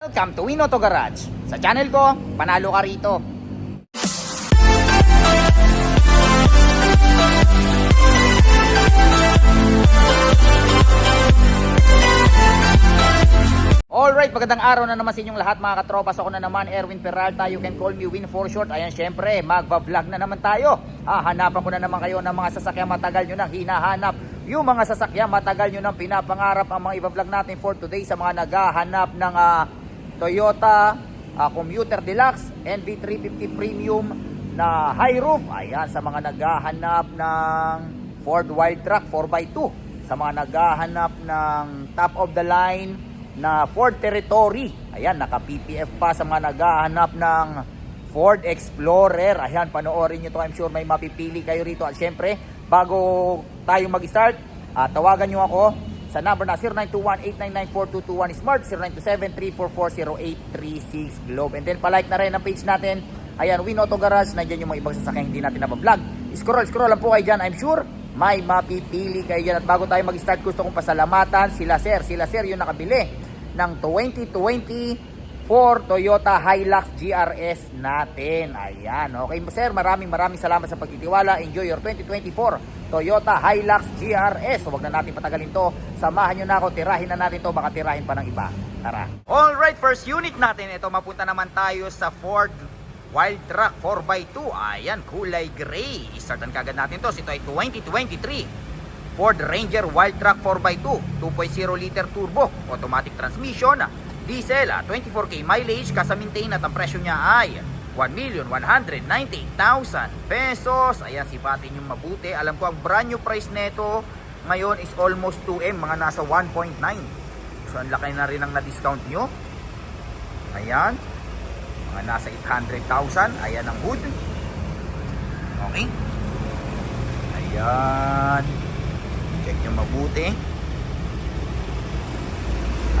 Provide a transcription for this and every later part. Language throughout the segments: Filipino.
Welcome to Win Auto Garage. Sa channel ko, panalo ka rito. Alright, magandang araw na naman sa inyong lahat mga katropas. Ako na naman, Erwin Peralta. You can call me Win for short. Ayan, syempre, magva-vlog na naman tayo. Hanapan ko na naman kayo ng mga sasakyan matagal nyo nang hinahanap. Yung mga sasakyan matagal nyo nang pinapangarap ang mga i-vlog natin for today sa mga naghahanap ng Toyota Commuter Deluxe NV350 Premium na high roof. Ayan, sa mga naghahanap ng Ford Wildtrak 4x2. Sa mga naghahanap ng top of the line na Ford Territory. Ayan, naka PPF pa. Sa mga naghahanap ng Ford Explorer. Ayan, panoorin nyo to. I'm sure may mapipili kayo rito. At syempre, bago tayo mag-start, tawagan nyo ako sa number na 0921-899-4221 Smart, 0927-344-0836 Globe. And then palike na rin ang page natin. Ayan, Win Auto Garage. Nandiyan yung mga ibang sasakyan hindi natin nabablog. Scroll lang po kayo dyan. I'm sure may mapipili kayo dyan. At bago tayo mag-start, gusto kong pasalamatan sila sir yung nakabili ng 2024 Toyota Hilux GRS natin. Ayan, okay sir, maraming salamat sa pagtitiwala. Enjoy your 2024 Toyota Hilux GRS. So, wag na natin patagalin to. Samahan nyo na ako, tirahin na natin to. Baka tirahin pa ng iba. Tara. Alright, first unit natin. Ito, mapunta naman tayo sa Ford Wildtrak 4x2. Ayan, kulay gray. Istartan kagad natin to. Ito ay 2023 Ford Ranger Wildtrak 4x2, 2.0 liter turbo, automatic transmission, diesel, 24k mileage, kasa-maintain at ang presyo niya ay 1,198,000 pesos. Ayan, sipatin yung mabuti. Alam ko ang brand new price neto ngayon is almost 2M, mga nasa 1.9. So ang laki na rin ang na-discount nyo. Ayan, mga nasa 800,000. Ayan ang hood. Okay. Ayan, check nyo mabuti.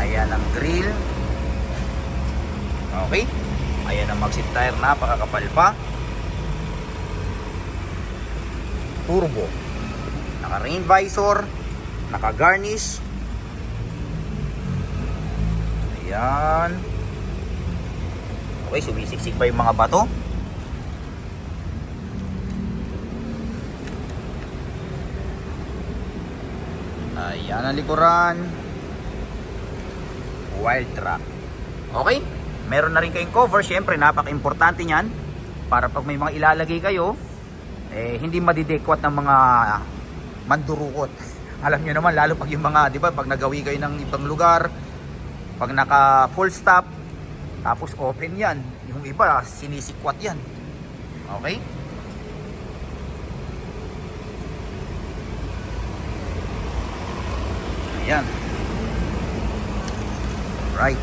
Ayan ang grill. Okay. Ayan ang mag-seat tire, napakakapal pa. Turbo. Naka rain visor, naka garnish. Ayan. Okay, sumisiksik pa yung mga bato. Ayan ang likuran. Wildtrak. Okay, meron na rin kayong cover. Syempre, napaka-importante niyan para pag may mga ilalagay kayo, hindi madidekwat ng mga mandurukot. Alam nyo naman, lalo pag yung mga, di ba, pag nagawi kayo ng ibang lugar, pag naka full stop, tapos open yan, yung iba, sinisikwat yan. Okay? Ayan. Right.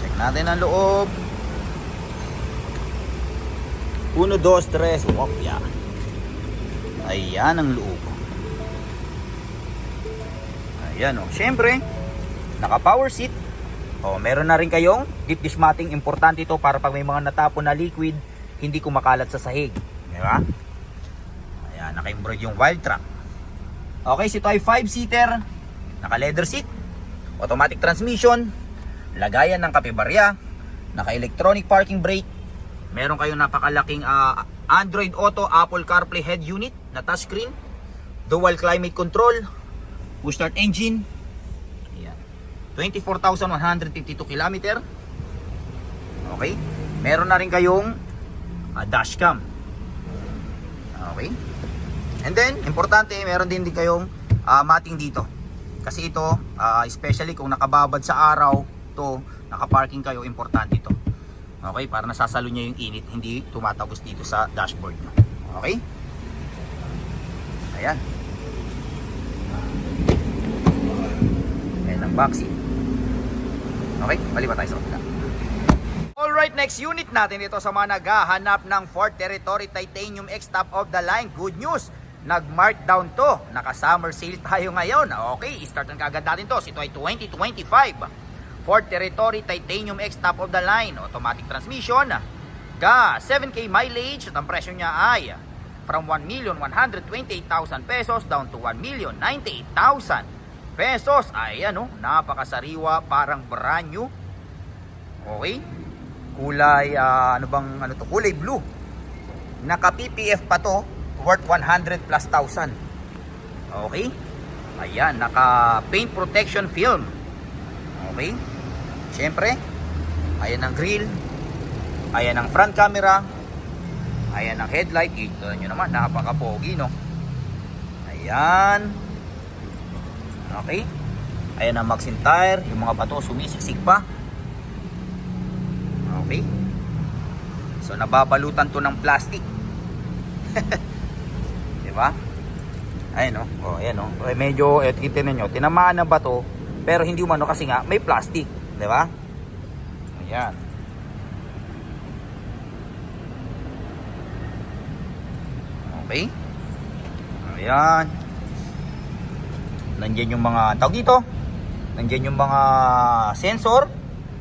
Check natin ang loob. 1, 2, 3. Opya. Ayan ang loob. Ayan o. Siyempre, naka power seat. O, meron na rin kayong deep dish matting. Importante ito para pag may mga natapon na liquid, hindi kumakalat sa sahig. Diba? Ayan, naka-embroid yung Wildtrak. Okay, ito ay 5-seater. Naka leather seat. Automatic transmission, lagayan ng kape-barya, naka-electronic parking brake, meron kayong napakalaking Android Auto, Apple CarPlay head unit na touchscreen, dual climate control, push start engine. Ayan. 24,152 km. Okay, meron na rin kayong dashcam. Okay, and then importante, meron din kayong matting dito. Kasi ito, especially kung nakababad sa araw, to nakaparking kayo, importante ito. Okay, para nasasalo niya yung init, hindi tumatagos dito sa dashboard nyo. Okay? Ayan. Ayan ang back seat. Okay, bali pa tayo sa kapila. Alright, next unit natin ito sa mga naghahanap ng Ford Territory Titanium X top of the line. Good news! Nag-markdown to. Naka-summer sale tayo ngayon. Okay, start ang kagad natin to. Ito ay 2025 Ford Territory Titanium X top of the line. Automatic transmission. Gas, 7k mileage. At ang presyo niya ay from 1,128,000 pesos down to 1,098,000 pesos. Ayan oh, napakasariwa, parang brand new. Okay? Kulay, kulay blue. Naka PPF pa to, worth 100 plus thousand. Okay? Ayan, naka paint protection film. Okay? Siyempre, ayan ang grill. Ayan ang front camera. Ayan ang headlight. Ito nyo naman, napaka-pogi, no? Ayan. Okay? Ayan ang Maxxin tire. Yung mga bato sumisiksik pa. Okay? So, nababalutan to ng plastic. Diba? Ayan, no? O, ayan, no? Medyo, kita nyo, tinamaan na bato. Pero hindi umano kasi nga, may plastic. Diba? Ayan. Okay. Ayan. Nandiyan yung mga tawag dito. Nandiyan yung mga sensor,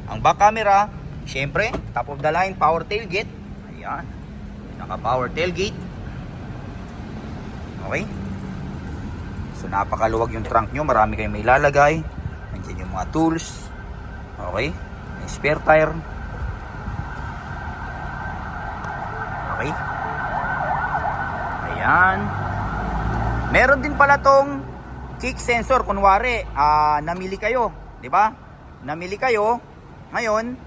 ang back camera, syempre, top of the line power tailgate. Ayan. Naka power tailgate. Okay? So napakaluwag yung trunk nyo, marami kayong may lalagay. Nandiyan yung mga tools. Okay? May spare tire. Okay? Ayan. Meron din pala tong kick sensor. Kunwari, namili kayo, di ba? Namili kayo. Ngayon,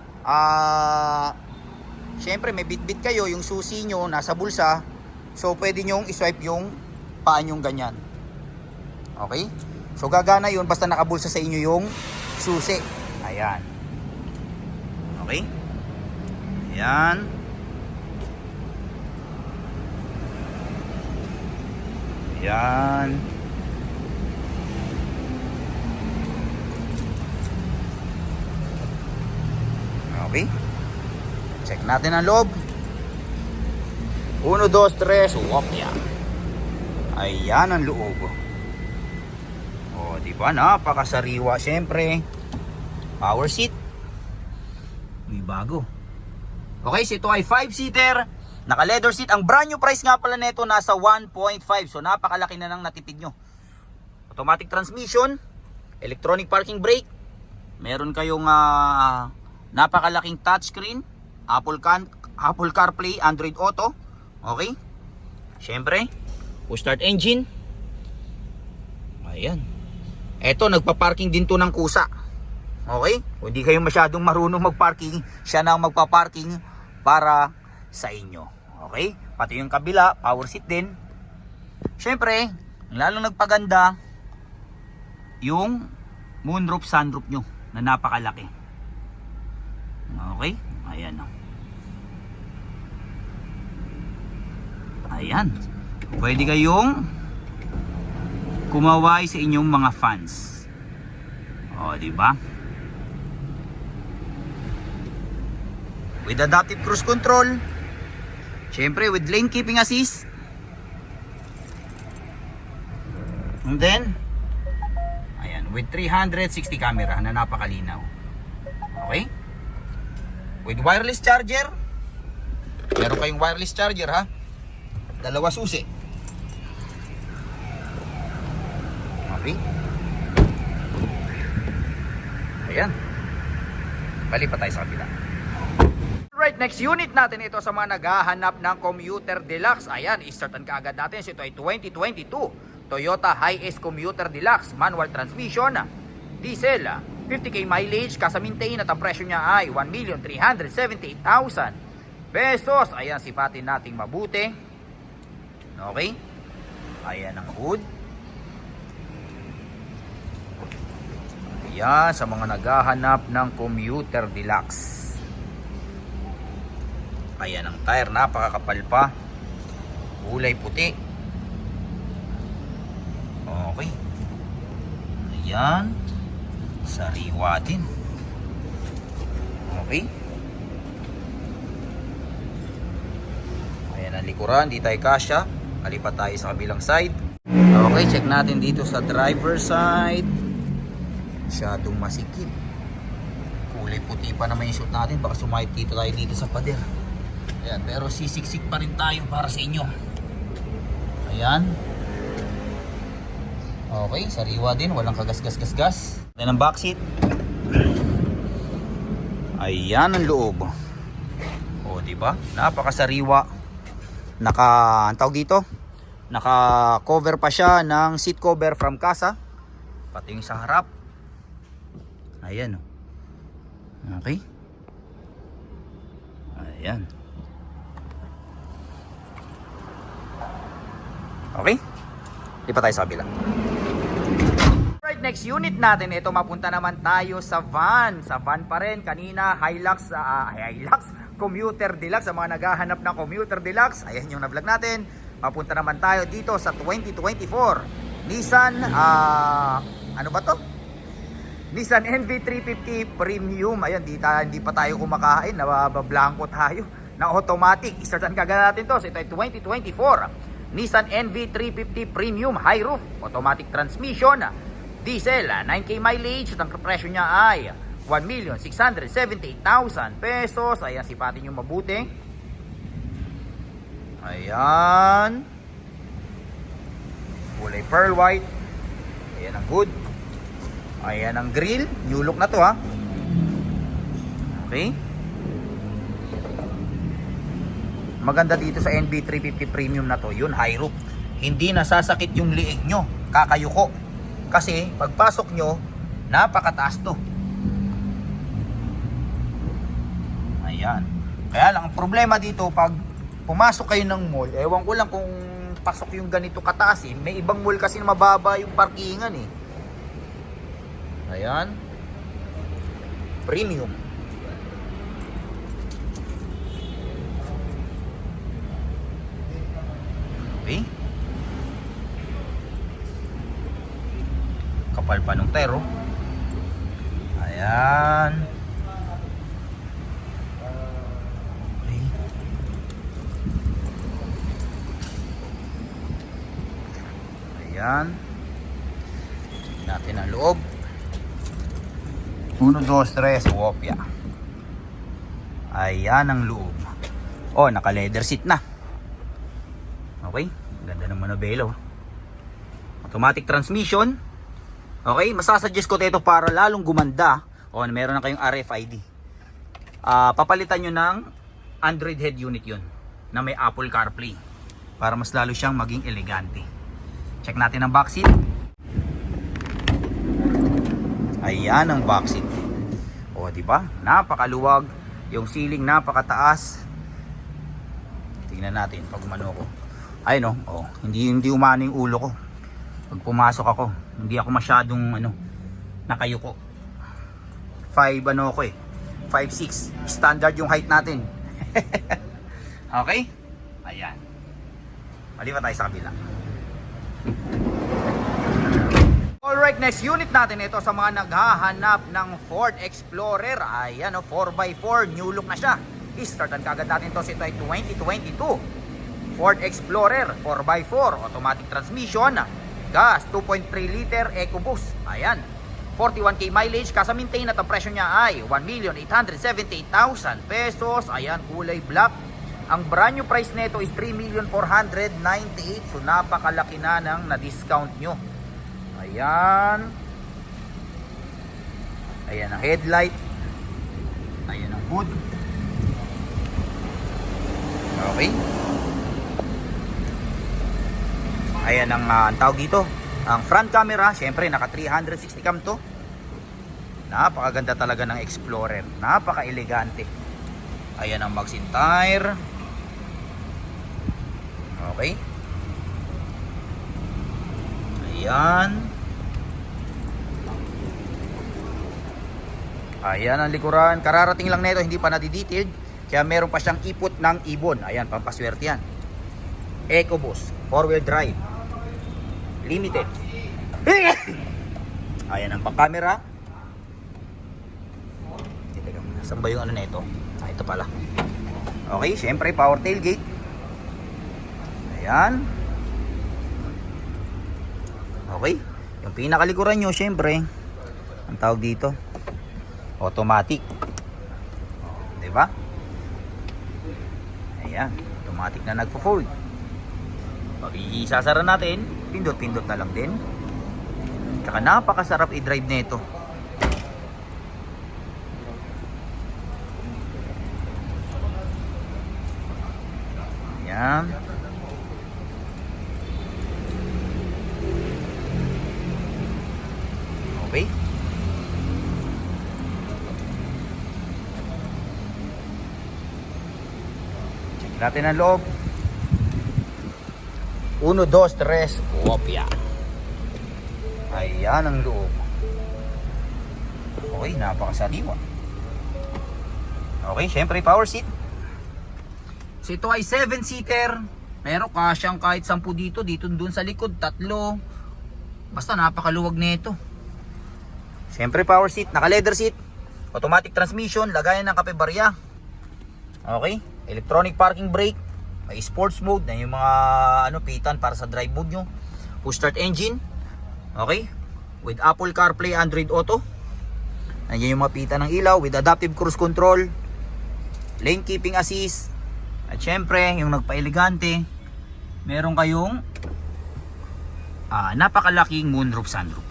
syempre may bit-bit kayo, yung susi nyo nasa bulsa. So pwede nyong i-swipe yung paa nyong ganyan. Okay? So gagana yun basta nakabulsa sa inyo yung susi. Ayan. Okay? Ayan. Yan. Okay. Check natin ang loob. 1, 2, 3. Wop yan. Ayan ang loob. O, diba? Napakasariwa. Siyempre, power seat. May bago. Okay, so ito ay 5-seater. Naka leather seat. Ang brand new price nga pala nito nasa 1.5. So napakalaki na nang natipid nyo. Automatic transmission, electronic parking brake. Meron kayong napakalaking touchscreen, Apple CarPlay, Android Auto. Okay? Syempre, push start engine. Ayan. Eto, nagpa-parking din to ng kusa. Okay? Kung hindi kayo masyadong marunong mag-parking, siya na ang magpa-parking para sa inyo. Okay? Pati yung kabila, power seat din. Syempre, lalong nagpaganda yung moonroof, sunroof nyo na napakalaki. Okay? Ayan. Ayan. Pwede kayong kumaway sa inyong mga fans. O, diba? With adaptive cruise control. Syempre, with lane keeping assist. And then, ayan, with 360 camera na napakalinaw. Okay? With wireless charger. Meron kayong wireless charger, ha? 2 susi. Okay? Ayan. Bali pa tayo sa kabila. Right, next unit natin ito sa mga naghahanap ng Commuter Deluxe. Ayan, i-startan kaagad natin. So ito ay 2022 Toyota Hiace Commuter Deluxe, manual transmission, diesel, 50k mileage, kasa-maintain at ang presyo niya ay 1,378,000 pesos. Ayan, sipatin nating mabuti. Okay? Ayan ang hood. Ayan, sa mga naghahanap ng Commuter Deluxe. Ayan ang tire, napakakapal pa. Kulay puti. Okay. Ayan. Sariwa din. Okay. Ayan ang likuran, di tayo kasya. Kalipat tayo sa kabilang side. Okay, check natin dito sa driver side. Masyadong masikip. Kulay puti pa naman yung suit natin. Baka sumahit dito tayo dito sa pader. Ayan, pero sisiksik pa rin tayo para sa inyo. Ayan. Okay, sariwa din, walang kagas-gas-gas-gas. Yan ang back seat. Ayan ang loob. O, di ba? Napakasariwa. Ang tawag dito, naka-cover pa siya ng seat cover from Casa. Pati yung sa harap. Ayan. Okay. Ayan. Okay. Lipat tayo sa kabila. Right, next unit natin, ito mapunta naman tayo sa van. Sa van pa rin, kanina Hilux, Hilux Commuter Deluxe. Sa mga naghahanap ng Commuter Deluxe, ayan yung na-vlog natin. Papunta naman tayo dito sa 2024 Nissan, ano ba to? Nissan NV350 Premium. Ayan, hindi pa tayo kumakain, nabablanko tayo. Na automatic, isartan kagad natin to. So ito ay 2024 Nissan NV350 Premium High Roof, automatic transmission, diesel, 9K mileage. At ang presyo niya ay 1,678,000 pesos. Ayan, sipatin nyo mabuti. Ayan, kulay pearl white. Ayan ang hood. Ayan ang grill, new look na to ha. Okay. Maganda dito sa NV350 Premium na to, yun, high roof. Hindi nasasakit yung liig nyo, kakayuko. Kasi pagpasok nyo, napakataas to. Ayan. Kaya lang, ang problema dito, pag pumasok kayo ng mall, ewan ko lang kung pasok yung ganito kataas eh. May ibang mall kasi na mababa yung parkingan eh. Ayan. Premium. Okay. Kapal pa nung tero. Ayan. Okay. Ayan. Natin ang loob. 1, 2, 3, wopya. Ayan ang loob. Oh, naka leather seat na. Okay, ganda ng manobelo. Automatic transmission. Okay, masasuggest ko ito para lalong gumanda. O, meron na kayong RFID. Papalitan nyo ng Android head unit yun, na may Apple CarPlay, para mas lalo siyang maging elegante. Check natin ang back seat. Ayan ang back seat. O, diba? Napakaluwag. Yung ceiling napakataas. Tingnan natin pag umano ko. Ay no, hindi umano yung ulo ko. Pag pumasok ako, hindi ako masyadong nakayuko. 5 ako eh. 5'6". Standard yung height natin. Okay? Ayan. Malipat tayo sa kabila. Alright, next unit natin ito sa mga naghahanap ng Ford Explorer. Ayan, 4x4, new look na siya. I-startan kagad natin to. Ito ay 2022 Ford Explorer 4x4, automatic transmission, gas, 2.3 liter, EcoBoost. Ayan, 41K mileage, kasa-maintain at ang presyo niya ay 1,878,000 pesos. Ayan, kulay black. Ang brand new price nito is 3,498,000. So napakalaki na ng na-discount nyo. Ayan. Ayan ang headlight. Ayan ang hood. Okay. Ayan ang tawag dito. Ang front camera, syempre naka 360 cam to. Napakaganda talaga ng Explorer. Napaka-elegante. Ayan ang magsin tire. Okay. Ayan. Ayan ang likuran. Kararating lang nito, hindi pa na-detailed. Kaya meron pa siyang ipot ng ibon. Ayan, pampaswerte yan. EcoBoost, 4-wheel drive. Limited. Ayan ang pang-camera. Saan ba yung ano na ito? Ito pala. Okay, syempre power tailgate. Ayan. Okay. Yung pinakalikuran nyo, syempre, ang tawag dito, automatic. Diba? Ayan. Automatic na nagpo-fold. Pag isasara natin, pindot-pindot na lang din. Tsaka napakasarap i-drive nito. Ayan. Okay. Check natin ang loob. 1, 2, 3, kopya. Ayan ang loob. Okay, napakasariwa. Okay, syempre power seat. So ito ay 7-seater. Pero kasyang kahit 10 dito, dito dun sa likod, 3. Basta napakaluwag nito. Syempre power seat, naka leather seat. Automatic transmission, lagayan ng kape barya. Okay, electronic parking brake. May sports mode na yung mga pitan para sa drive mode nyo. Push start engine. Okay, with Apple CarPlay, Android Auto. Nandiyan yung mga pitan ng ilaw with adaptive cruise control, lane keeping assist. At syempre yung nagpa-elegante, meron kayong napakalaking moonroof sunroof.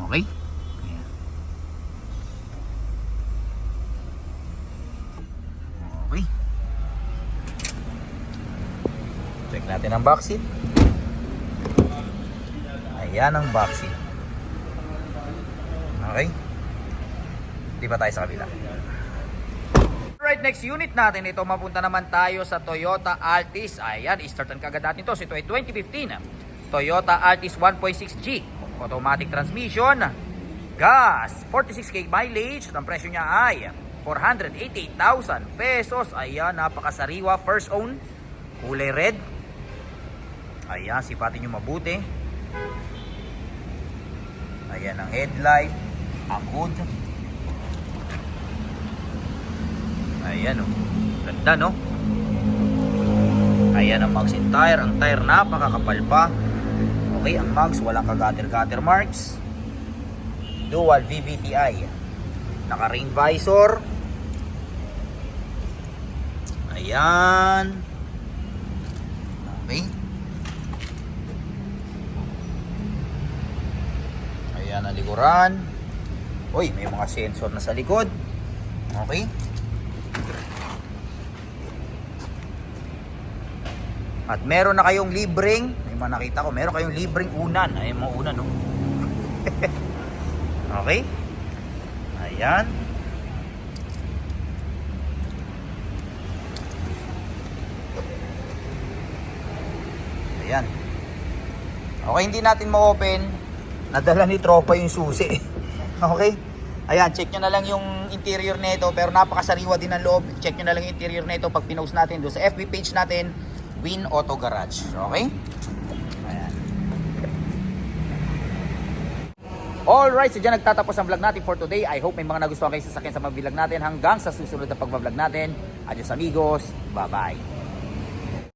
Okay. Ayan. Okay. Check natin ang back seat. Ayan ang back seat. Okay. Di ba tayo sa kabila? Alright, next unit natin. Ito, mapunta naman tayo sa Toyota Altis. Ayan, i-startan kagad natin to. So ito ay 2015 Toyota Altis 1.6G. Automatic transmission. Gas. 46k mileage. Ang presyo niya ay 488,000 pesos. Ayan, napakasariwa. First own. Kulay red. Ayan, sipatin nyo mabuti. Ayan ang headlight. Ang hood. Ayan o. Ganda no. Ayan ang mags in tire. Ang tire napakakapal pa. Okay, ang mags walang kagater-gater marks. Dual VVTi. Naka rain visor. Ayan. Okay. Ayan ang likuran. Uy, may mga sensor na sa likod. Okay. At meron na kayong libreng, may mga nakita ko, meron kayong libreng unan. Ay, mga unan, no? Okay. Ayan. Ayan. Okay, hindi natin ma-open. Nadala ni tropa yung susi. Okay. Ayan, check nyo na lang yung interior nito. Pero napakasariwa din ang loob. Check nyo na lang yung interior nito pag pinost natin doon sa FB page natin. Win Auto Garage. Okay? Ayan. Alright, so dyan nagtatapos ang vlog natin for today. I hope may mga nagustuhan kayo sa akin sa mga vlog natin. Hanggang sa susunod na pag-vlog natin. Adios amigos. Bye-bye.